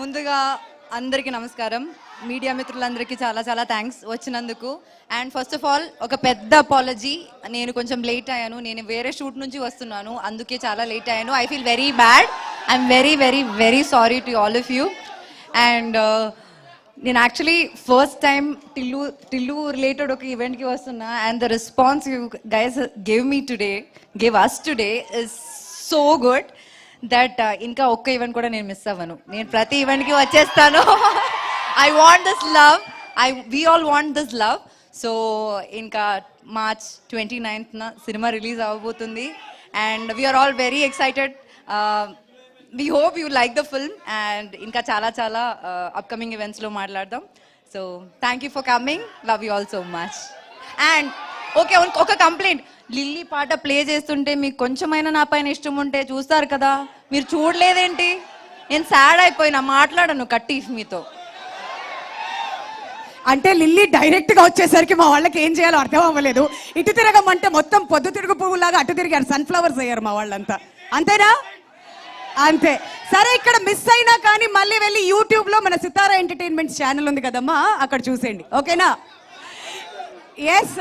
ముందుగా అందరికీ నమస్కారం. మీడియా మిత్రులందరికీ చాలా చాలా థ్యాంక్స్ వచ్చినందుకు. అండ్ ఫస్ట్ ఆఫ్ ఆల్ ఒక పెద్ద అపాలజీ, నేను కొంచెం లేట్ అయ్యాను. నేను వేరే షూట్ నుంచి వస్తున్నాను, అందుకే చాలా లేట్ అయ్యాను. I feel very bad. I'm very very very sorry to all of you. And నేను actually first time Tillu related ఒక ఈవెంట్కి వస్తున్నా. And the response you guys give us today is so good that ఇంకా ఒక్క event కూడా నేను miss అవ్వను. నేను ప్రతి ఈవెంట్కి వచ్చేస్తాను. I want this love, we all want this love. So ఇంకా మార్చ్ 29th సినిమా రిలీజ్ అవ్వబోతుంది. And we are all very excited. We hope you like the film. And ఇంకా చాలా చాలా అప్కమింగ్ ఈవెంట్స్లో మాట్లాడదాం. So thank you for coming. Love you all so much. And okay, ఒక complaint, Lily పాట play చేస్తుంటే మీకు కొంచెమైనా నా పైన ఇష్టం ఉంటే చూస్తారు కదా, మీరు చూడలేదేంటి? నేను సాడ్ అయిపోయినా, మాట్లాడను కట్టి మీతో. అంటే లిల్లీ డైరెక్ట్ గా వచ్చేసరికి మా వాళ్ళకి ఏం చేయాలో అర్థం అవ్వలేదు. ఇటు తిరగమంటే మొత్తం పొద్దు తిరుగు పువ్వులాగా అటు తిరిగారు, సన్ఫ్లవర్స్ అయ్యారు మా వాళ్ళంతా. అంతేనా? అంతే. సరే, ఇక్కడ మిస్ అయినా కానీ మళ్ళీ వెళ్ళి యూట్యూబ్ లో మన సితారా ఎంటర్టైన్మెంట్ ఛానల్ ఉంది కదమ్మా, అక్కడ చూసేయండి. ఓకేనా? ఎస్.